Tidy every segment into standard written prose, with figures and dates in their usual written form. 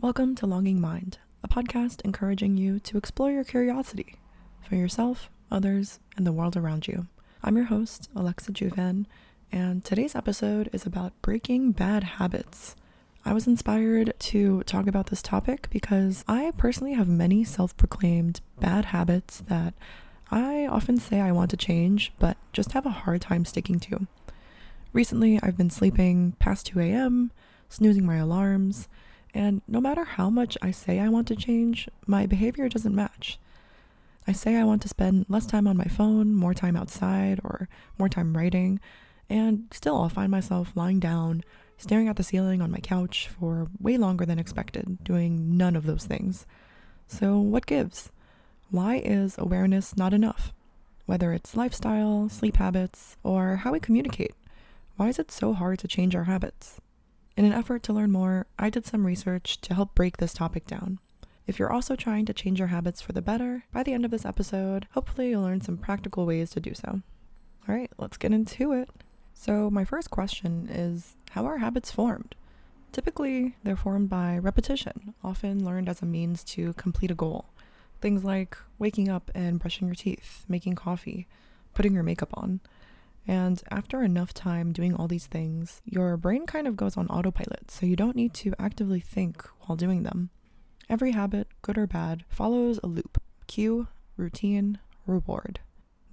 Welcome to Longing Mind, a podcast encouraging you to explore your curiosity for yourself, others, and the world around you. I'm your host, Alexa Juvan, and today's episode is about breaking bad habits. I was inspired to talk about this topic because I personally have many self-proclaimed bad habits that I often say I want to change, but just have a hard time sticking to. Recently, I've been sleeping past 2 a.m., snoozing my alarms, and no matter how much I say I want to change, my behavior doesn't match. I say I want to spend less time on my phone, more time outside, or more time writing, and still I'll find myself lying down, staring at the ceiling on my couch for way longer than expected, doing none of those things. So what gives? Why is awareness not enough? Whether it's lifestyle, sleep habits, or how we communicate, why is it so hard to change our habits? In an effort to learn more, I did some research to help break this topic down. If you're also trying to change your habits for the better, by the end of this episode, hopefully you'll learn some practical ways to do so. All right, let's get into it. So my first question is, how are habits formed? Typically, they're formed by repetition, often learned as a means to complete a goal. Things like waking up and brushing your teeth, making coffee, putting your makeup on. And after enough time doing all these things, your brain kind of goes on autopilot, so you don't need to actively think while doing them. Every habit, good or bad, follows a loop: cue, routine, reward.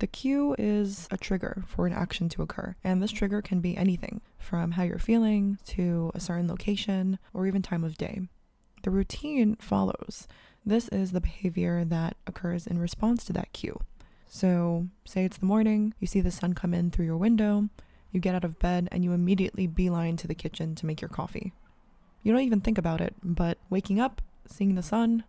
The cue is a trigger for an action to occur, and this trigger can be anything from how you're feeling to a certain location or even time of day. The routine follows. This is the behavior that occurs in response to that cue. So say it's the morning, you see the sun come in through your window, you get out of bed and you immediately beeline to the kitchen to make your coffee. You don't even think about it, but waking up, seeing the sun,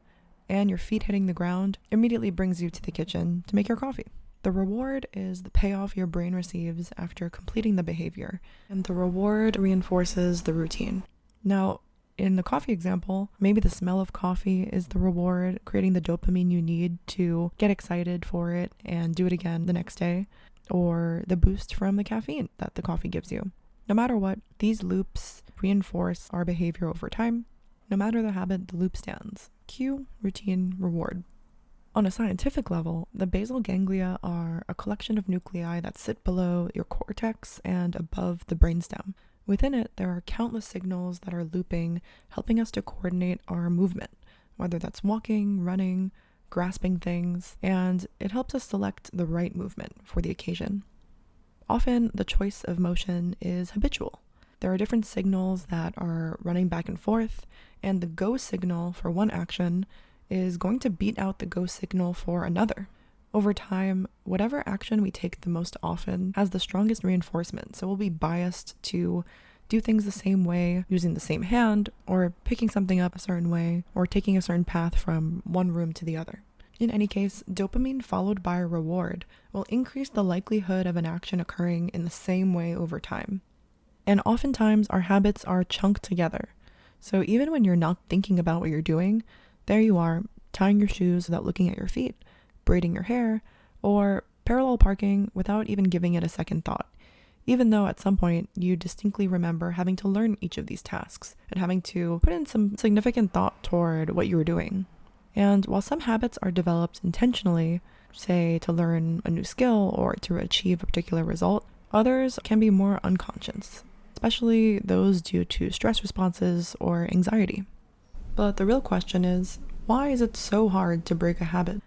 and your feet hitting the ground immediately brings you to the kitchen to make your coffee. The reward is the payoff your brain receives after completing the behavior, and the reward reinforces the routine. Now, in the coffee example, maybe the smell of coffee is the reward, creating the dopamine you need to get excited for it and do it again the next day, or the boost from the caffeine that the coffee gives you. No matter what, these loops reinforce our behavior over time. No matter the habit, the loop stands. Cue, routine, reward. On a scientific level, the basal ganglia are a collection of nuclei that sit below your cortex and above the brainstem. Within it, there are countless signals that are looping, helping us to coordinate our movement, whether that's walking, running, grasping things, and it helps us select the right movement for the occasion. Often, the choice of motion is habitual. There are different signals that are running back and forth, and the go signal for one action is going to beat out the go signal for another. Over time, whatever action we take the most often has the strongest reinforcement, so we'll be biased to do things the same way, using the same hand, or picking something up a certain way, or taking a certain path from one room to the other. In any case, dopamine followed by a reward will increase the likelihood of an action occurring in the same way over time. And oftentimes, our habits are chunked together. So even when you're not thinking about what you're doing, there you are, tying your shoes without looking at your feet, braiding your hair, or parallel parking without even giving it a second thought, even though at some point you distinctly remember having to learn each of these tasks and having to put in some significant thought toward what you were doing. And while some habits are developed intentionally, say to learn a new skill or to achieve a particular result, others can be more unconscious, especially those due to stress responses or anxiety. But the real question is, why is it so hard to break a habit?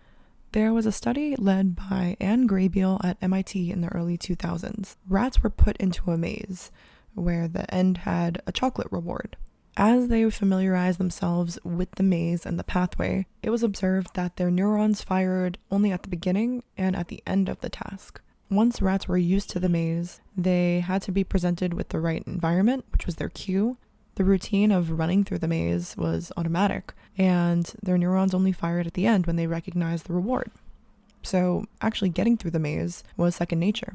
There was a study led by Anne Graybiel at MIT in the early 2000s. Rats were put into a maze where the end had a chocolate reward. As they familiarized themselves with the maze and the pathway, it was observed that their neurons fired only at the beginning and at the end of the task. Once rats were used to the maze, they had to be presented with the right environment, which was their cue. The routine of running through the maze was automatic, and their neurons only fired at the end when they recognized the reward. So actually getting through the maze was second nature.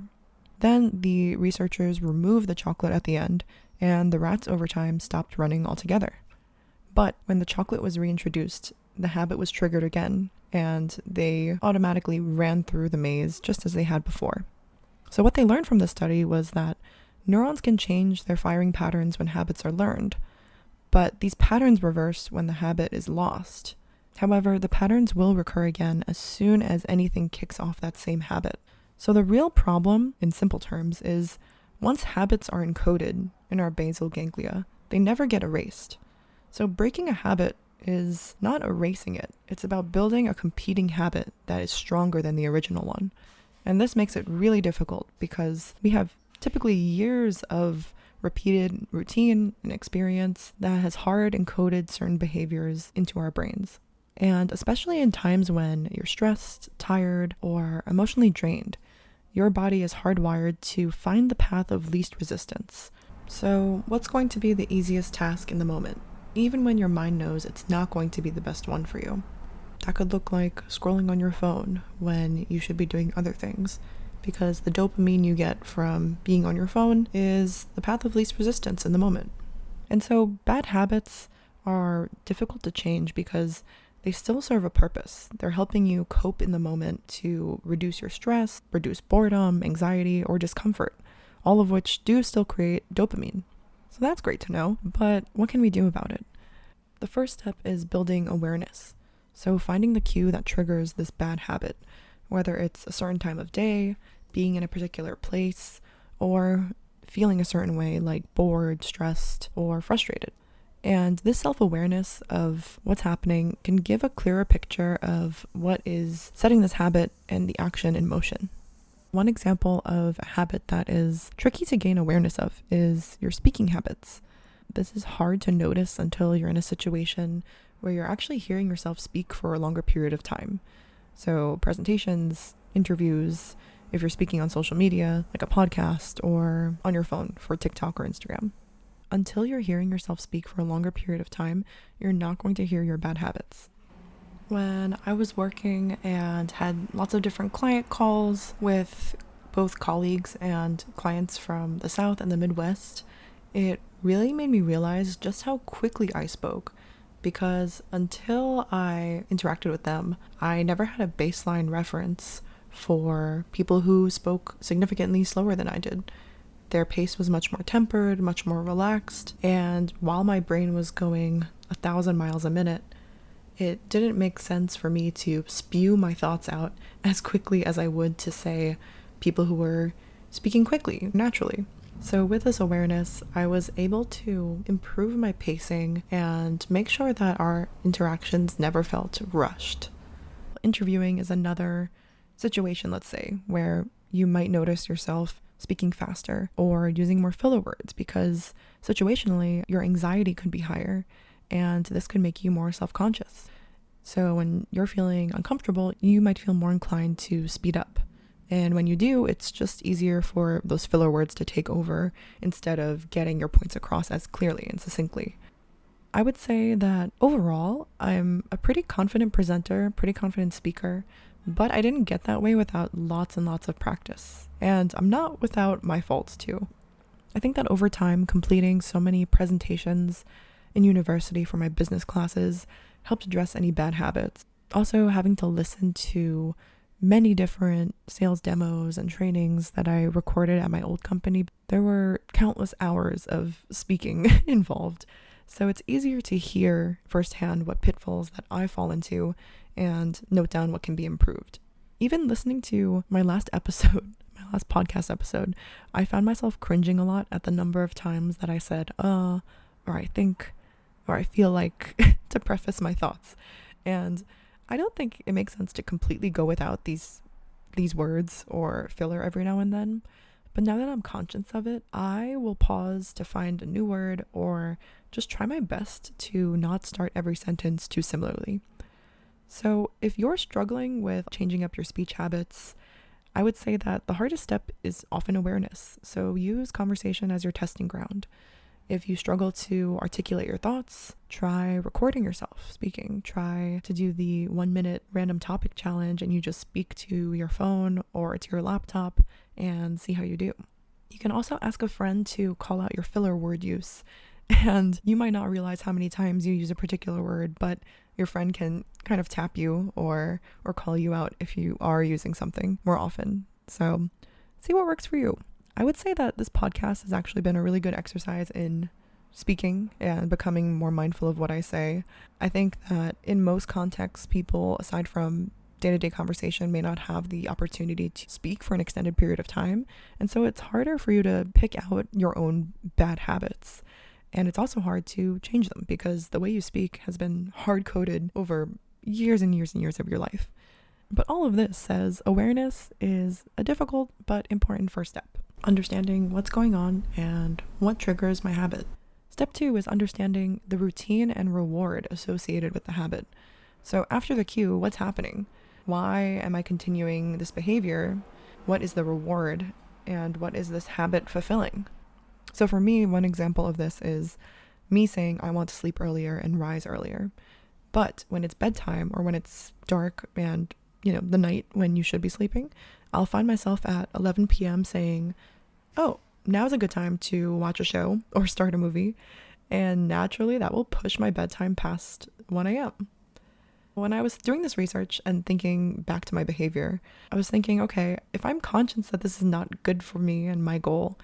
Then the researchers removed the chocolate at the end, and the rats over time stopped running altogether. But when the chocolate was reintroduced, the habit was triggered again, and they automatically ran through the maze just as they had before. So what they learned from this study was that neurons can change their firing patterns when habits are learned, but these patterns reverse when the habit is lost. However, the patterns will recur again as soon as anything kicks off that same habit. So the real problem, in simple terms, is once habits are encoded in our basal ganglia, they never get erased. So breaking a habit is not erasing it. It's about building a competing habit that is stronger than the original one. And this makes it really difficult because we have typically years of repeated routine and experience that has hard encoded certain behaviors into our brains. And especially in times when you're stressed, tired, or emotionally drained, your body is hardwired to find the path of least resistance. So what's going to be the easiest task in the moment, even when your mind knows it's not going to be the best one for you? That could look like scrolling on your phone when you should be doing other things, because the dopamine you get from being on your phone is the path of least resistance in the moment. And so bad habits are difficult to change because they still serve a purpose. They're helping you cope in the moment to reduce your stress, reduce boredom, anxiety, or discomfort, all of which do still create dopamine. So that's great to know, but what can we do about it? The first step is building awareness. So finding the cue that triggers this bad habit, whether it's a certain time of day, being in a particular place, or feeling a certain way like bored, stressed, or frustrated. And this self-awareness of what's happening can give a clearer picture of what is setting this habit and the action in motion. One example of a habit that is tricky to gain awareness of is your speaking habits. This is hard to notice until you're in a situation where you're actually hearing yourself speak for a longer period of time. So presentations, interviews, if you're speaking on social media, like a podcast, or on your phone for TikTok or Instagram. Until you're hearing yourself speak for a longer period of time, you're not going to hear your bad habits. When I was working and had lots of different client calls with both colleagues and clients from the South and the Midwest, it really made me realize just how quickly I spoke, because until I interacted with them, I never had a baseline reference for people who spoke significantly slower than I did. Their pace was much more tempered, much more relaxed, and while my brain was going 1,000 miles a minute, it didn't make sense for me to spew my thoughts out as quickly as I would to, say, people who were speaking quickly, naturally. So with this awareness, I was able to improve my pacing and make sure that our interactions never felt rushed. Interviewing is another situation, let's say, where you might notice yourself speaking faster or using more filler words because situationally your anxiety could be higher and this could make you more self-conscious. So when you're feeling uncomfortable, you might feel more inclined to speed up. And when you do, it's just easier for those filler words to take over instead of getting your points across as clearly and succinctly. I would say that overall, I'm a pretty confident presenter, pretty confident speaker, but I didn't get that way without lots and lots of practice. And I'm not without my faults too. I think that over time, completing so many presentations in university for my business classes helped address any bad habits. Also, having to listen to many different sales demos and trainings that I recorded at my old company, there were countless hours of speaking involved. So it's easier to hear firsthand what pitfalls that I fall into and note down what can be improved. Even listening to my last podcast episode, I found myself cringing a lot at the number of times that I said, or I think, or I feel like to preface my thoughts. And I don't think it makes sense to completely go without these words or filler every now and then. But now that I'm conscious of it, I will pause to find a new word or just try my best to not start every sentence too similarly. So if you're struggling with changing up your speech habits, I would say that the hardest step is often awareness. So use conversation as your testing ground. If you struggle to articulate your thoughts, try recording yourself speaking. Try to do the 1-minute random topic challenge and you just speak to your phone or to your laptop and see how you do. You can also ask a friend to call out your filler word use. And you might not realize how many times you use a particular word, but your friend can kind of tap you or call you out if you are using something more often. So see what works for you. I would say that this podcast has actually been a really good exercise in speaking and becoming more mindful of what I say. I think that in most contexts, people, aside from day-to-day conversation, may not have the opportunity to speak for an extended period of time. And so it's harder for you to pick out your own bad habits. And it's also hard to change them because the way you speak has been hard-coded over years and years and years of your life. But all of this says awareness is a difficult but important first step. Understanding what's going on and what triggers my habit. Step 2 is understanding the routine and reward associated with the habit. So after the cue, what's happening? Why am I continuing this behavior? What is the reward? And what is this habit fulfilling? So for me, one example of this is me saying I want to sleep earlier and rise earlier. But when it's bedtime or when it's dark and, the night when you should be sleeping, I'll find myself at 11 p.m. saying, oh, now's a good time to watch a show or start a movie. And naturally, that will push my bedtime past 1 a.m. When I was doing this research and thinking back to my behavior, I was thinking, okay, if I'm conscious that this is not good for me and my goal,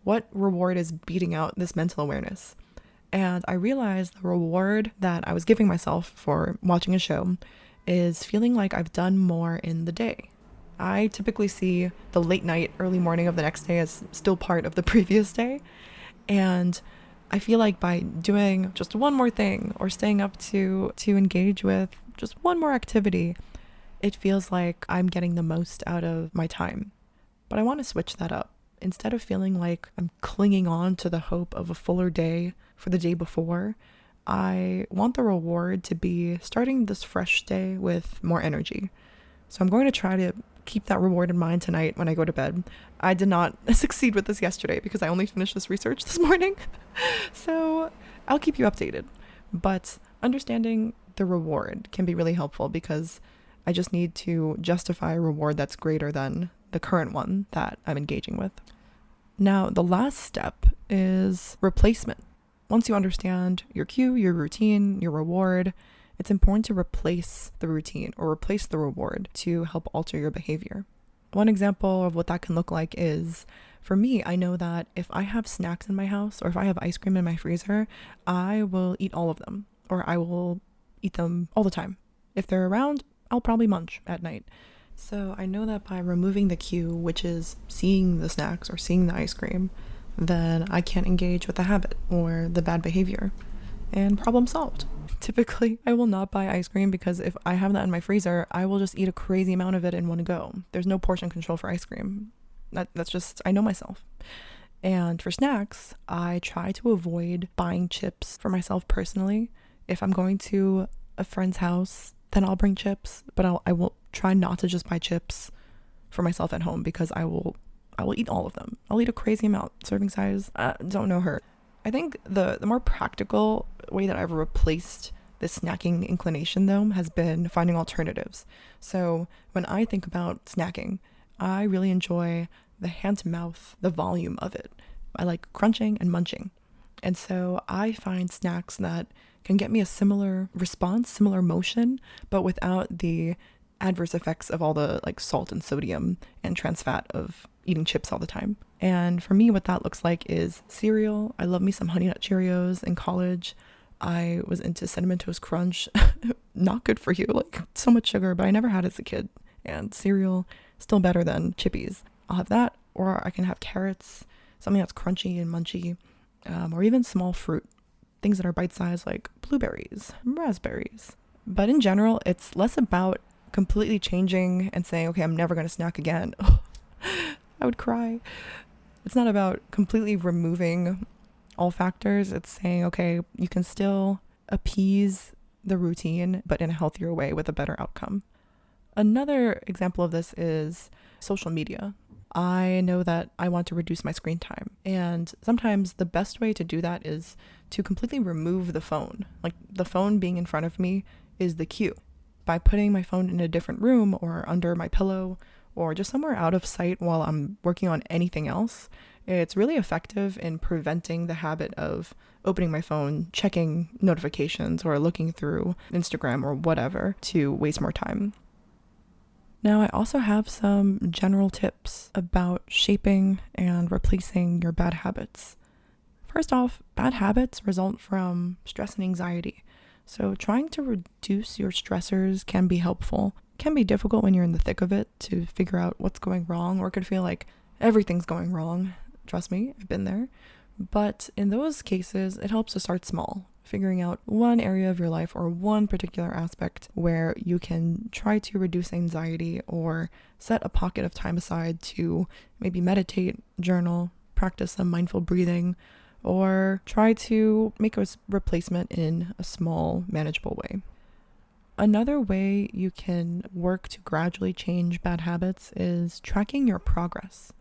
what reward is beating out this mental awareness? And I realized the reward that I was giving myself for watching a show is feeling like I've done more in the day. I typically see the late night, early morning of the next day as still part of the previous day. And I feel like by doing just one more thing or staying up to engage with just one more activity, it feels like I'm getting the most out of my time. But I want to switch that up. Instead of feeling like I'm clinging on to the hope of a fuller day for the day before, I want the reward to be starting this fresh day with more energy. So I'm going to try to keep that reward in mind tonight when I go to bed. I did not succeed with this yesterday because I only finished this research this morning. So I'll keep you updated. But understanding the reward can be really helpful because I just need to justify a reward that's greater than the current one that I'm engaging with. Now, the last step is replacement. Once you understand your cue, your routine, your reward, it's important to replace the routine or replace the reward to help alter your behavior. One example of what that can look like is, for me, I know that if I have snacks in my house or if I have ice cream in my freezer, I will eat all of them or I will eat them all the time. If they're around, I'll probably munch at night. So I know that by removing the cue, which is seeing the snacks or seeing the ice cream, then I can't engage with the habit or the bad behavior, and problem solved. Typically, I will not buy ice cream because if I have that in my freezer, I will just eat a crazy amount of it in one go. There's no portion control for ice cream. That's just, I know myself. And for snacks, I try to avoid buying chips for myself personally. If I'm going to a friend's house, then I'll bring chips, but I will try not to just buy chips for myself at home because I will eat all of them. I'll eat a crazy amount. Serving size, don't know her. I think the more practical way that I've replaced this snacking inclination though has been finding alternatives. So when I think about snacking, I really enjoy the hand to mouth, the volume of it. I like crunching and munching. And so I find snacks that can get me a similar response, similar motion, but without the adverse effects of all the salt and sodium and trans fat of eating chips all the time. And for me, what that looks like is cereal. I love me some Honey Nut Cheerios in college. I was into Cinnamon Toast Crunch. Not good for you, so much sugar, but I never had it as a kid. And cereal, still better than Chippies. I'll have that, or I can have carrots, something that's crunchy and munchy, or even small fruit, things that are bite-sized like blueberries, raspberries. But in general, it's less about completely changing and saying, okay, I'm never going to snack again. I would cry. It's not about completely removing all factors. It's saying, okay, you can still appease the routine, but in a healthier way with a better outcome. Another example of this is social media. I know that I want to reduce my screen time. And sometimes the best way to do that is to completely remove the phone. The phone being in front of me is the cue. By putting my phone in a different room or under my pillow or just somewhere out of sight while I'm working on anything else, it's really effective in preventing the habit of opening my phone, checking notifications, or looking through Instagram or whatever to waste more time. Now, I also have some general tips about shaping and replacing your bad habits. First off, bad habits result from stress and anxiety. So trying to reduce your stressors can be helpful. It can be difficult when you're in the thick of it to figure out what's going wrong, or it could feel like everything's going wrong. Trust me, I've been there. But in those cases, it helps to start small, figuring out one area of your life or one particular aspect where you can try to reduce anxiety or set a pocket of time aside to maybe meditate, journal, practice some mindful breathing, or try to make a replacement in a small, manageable way. Another way you can work to gradually change bad habits is tracking your progress.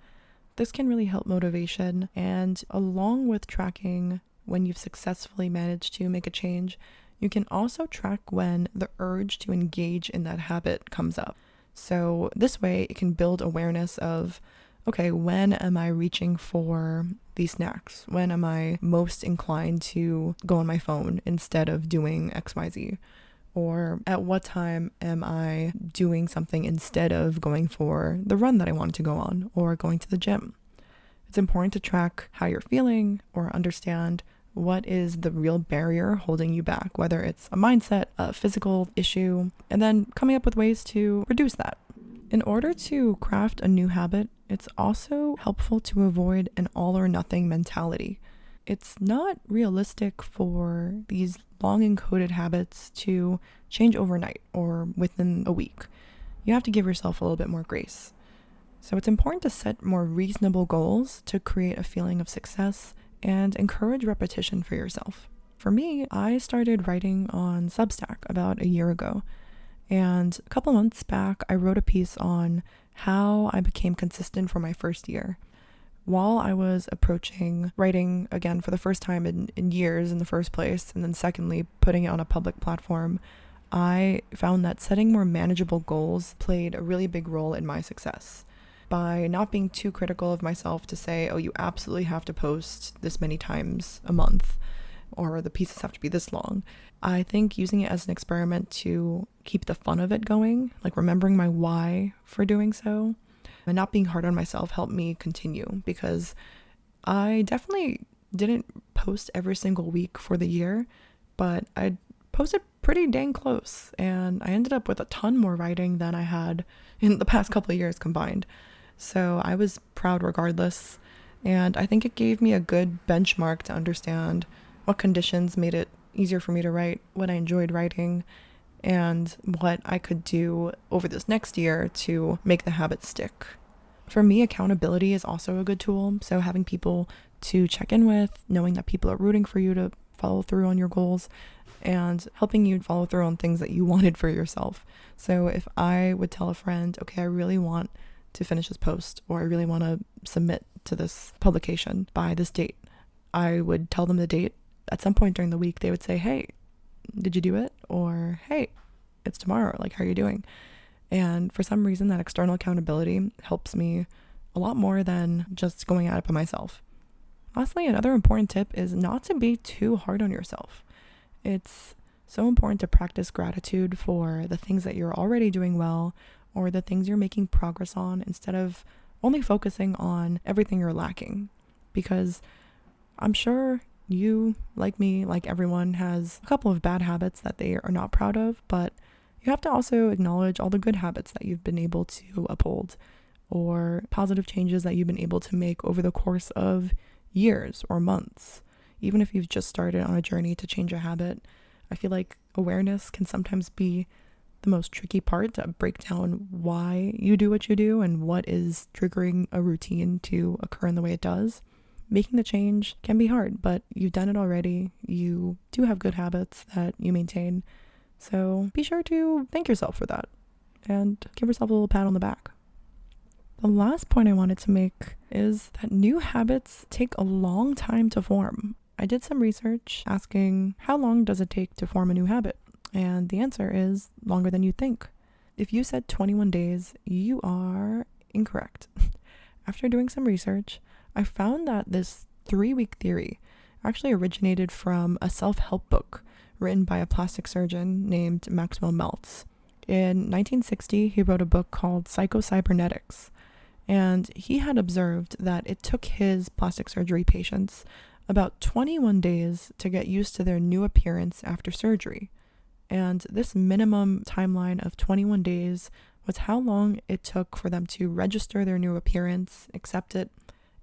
This can really help motivation, and along with tracking when you've successfully managed to make a change, you can also track when the urge to engage in that habit comes up. So this way it can build awareness of, okay, when am I reaching for these snacks? When am I most inclined to go on my phone instead of doing XYZ? Or at what time am I doing something instead of going for the run that I wanted to go on or going to the gym? It's important to track how you're feeling or understand what is the real barrier holding you back, whether it's a mindset, a physical issue, and then coming up with ways to reduce that. In order to craft a new habit, it's also helpful to avoid an all or nothing mentality. It's not realistic for these long encoded habits to change overnight or within a week. You have to give yourself a little bit more grace. So it's important to set more reasonable goals to create a feeling of success and encourage repetition for yourself. For me, I started writing on Substack about a year ago. And a couple months back, I wrote a piece on how I became consistent for my first year. While I was approaching writing again for the first time in years in the first place, and then secondly, putting it on a public platform, I found that setting more manageable goals played a really big role in my success. By not being too critical of myself to say, oh, you absolutely have to post this many times a month, or the pieces have to be this long. I think using it as an experiment to keep the fun of it going, like remembering my why for doing so, and not being hard on myself helped me continue, because I definitely didn't post every single week for the year, but I posted pretty dang close, and I ended up with a ton more writing than I had in the past couple of years combined. So I was proud regardless, and I think it gave me a good benchmark to understand what conditions made it easier for me to write, what I enjoyed writing, and what I could do over this next year to make the habit stick. For me, accountability is also a good tool. So having people to check in with, knowing that people are rooting for you to follow through on your goals, and helping you follow through on things that you wanted for yourself. So if I would tell a friend, okay, I really want to finish this post, or I really want to submit to this publication by this date, I would tell them the date. At some point during the week, they would say, hey, did you do it? Or, hey, it's tomorrow. Like, how are you doing? And for some reason, that external accountability helps me a lot more than just going at it by myself. Lastly, another important tip is not to be too hard on yourself. It's so important to practice gratitude for the things that you're already doing well, or the things you're making progress on, instead of only focusing on everything you're lacking. Because I'm sure you, like me, like everyone, has a couple of bad habits that they are not proud of, but you have to also acknowledge all the good habits that you've been able to uphold, or positive changes that you've been able to make over the course of years or months. Even if you've just started on a journey to change a habit, I feel like awareness can sometimes be the most tricky part to break down why you do what you do and what is triggering a routine to occur in the way it does. Making the change can be hard, but you've done it already. You do have good habits that you maintain. So be sure to thank yourself for that and give yourself a little pat on the back. The last point I wanted to make is that new habits take a long time to form. I did some research asking how long does it take to form a new habit? And the answer is longer than you think. If you said 21 days, you are incorrect. After doing some research, I found that this 3-week theory actually originated from a self-help book written by a plastic surgeon named Maxwell Meltz. In 1960, he wrote a book called Psycho-Cybernetics, and he had observed that it took his plastic surgery patients about 21 days to get used to their new appearance after surgery. And this minimum timeline of 21 days was how long it took for them to register their new appearance, accept it,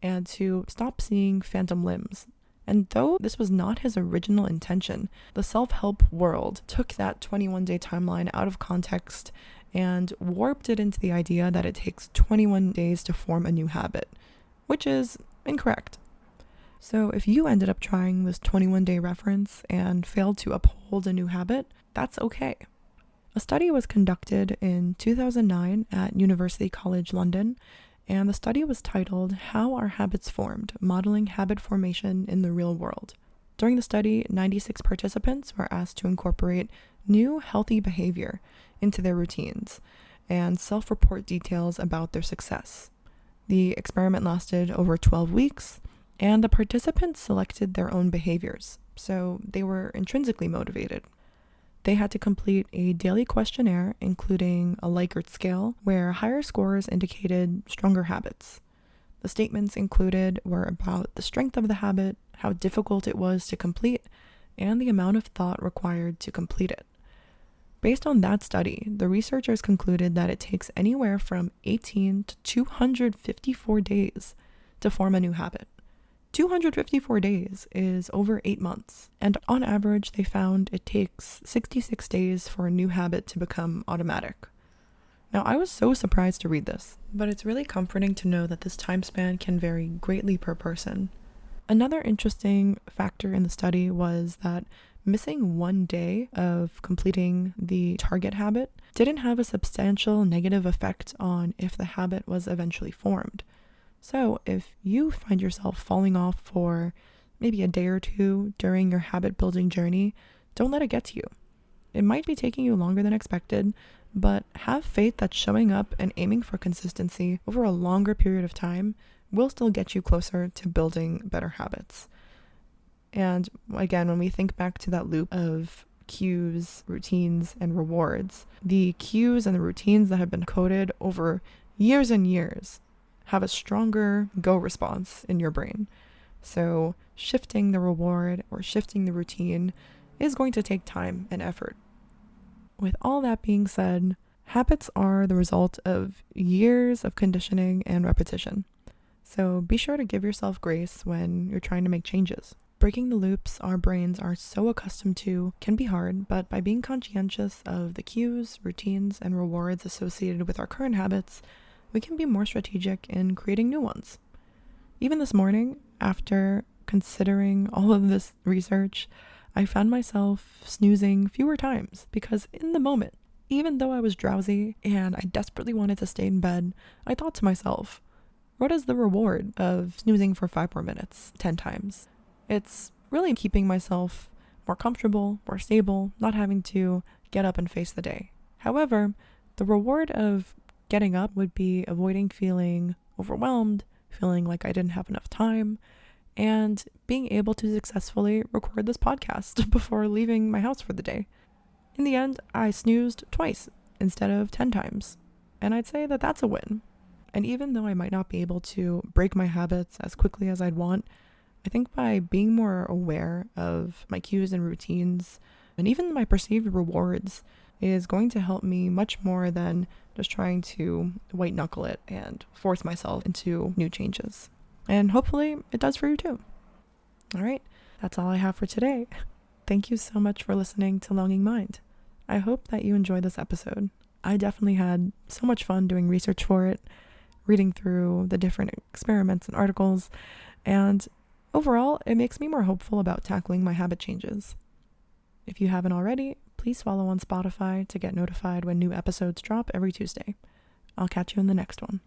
and to stop seeing phantom limbs. And though this was not his original intention, the self-help world took that 21-day timeline out of context and warped it into the idea that it takes 21 days to form a new habit, which is incorrect. So if you ended up trying this 21-day reference and failed to uphold a new habit, that's okay. A study was conducted in 2009 at University College London, and the study was titled How Are Habits Formed? Modeling Habit Formation in the Real World. During the study, 96 participants were asked to incorporate new healthy behavior into their routines and self-report details about their success. The experiment lasted over 12 weeks, and the participants selected their own behaviors, so they were intrinsically motivated. They had to complete a daily questionnaire, including a Likert scale, where higher scores indicated stronger habits. The statements included were about the strength of the habit, how difficult it was to complete, and the amount of thought required to complete it. Based on that study, the researchers concluded that it takes anywhere from 18 to 254 days to form a new habit. 254 days is over 8 months, and on average, they found it takes 66 days for a new habit to become automatic. Now, I was so surprised to read this, but it's really comforting to know that this time span can vary greatly per person. Another interesting factor in the study was that missing 1 day of completing the target habit didn't have a substantial negative effect on if the habit was eventually formed. So if you find yourself falling off for maybe a day or two during your habit building journey, don't let it get to you. It might be taking you longer than expected, but have faith that showing up and aiming for consistency over a longer period of time will still get you closer to building better habits. And again, when we think back to that loop of cues, routines, and rewards, the cues and the routines that have been coded over years and years have a stronger go response in your brain. So shifting the reward or shifting the routine is going to take time and effort. With all that being said, habits are the result of years of conditioning and repetition. So be sure to give yourself grace when you're trying to make changes. Breaking the loops our brains are so accustomed to can be hard, but by being conscientious of the cues, routines, and rewards associated with our current habits, we can be more strategic in creating new ones. Even this morning, after considering all of this research, I found myself snoozing fewer times because in the moment, even though I was drowsy and I desperately wanted to stay in bed, I thought to myself, what is the reward of snoozing for 5 more minutes, 10 times? It's really keeping myself more comfortable, more stable, not having to get up and face the day. However, the reward of getting up would be avoiding feeling overwhelmed, feeling like I didn't have enough time, and being able to successfully record this podcast before leaving my house for the day. In the end, I snoozed twice instead of 10 times, and I'd say that that's a win. And even though I might not be able to break my habits as quickly as I'd want, I think by being more aware of my cues and routines, and even my perceived rewards, is going to help me much more than just trying to white knuckle it and force myself into new changes. And hopefully it does for you too. All right, that's all I have for today. Thank you so much for listening to Longing Mind. I hope that you enjoyed this episode. I definitely had so much fun doing research for it, reading through the different experiments and articles, and overall, it makes me more hopeful about tackling my habit changes. If you haven't already, please follow on Spotify to get notified when new episodes drop every Tuesday. I'll catch you in the next one.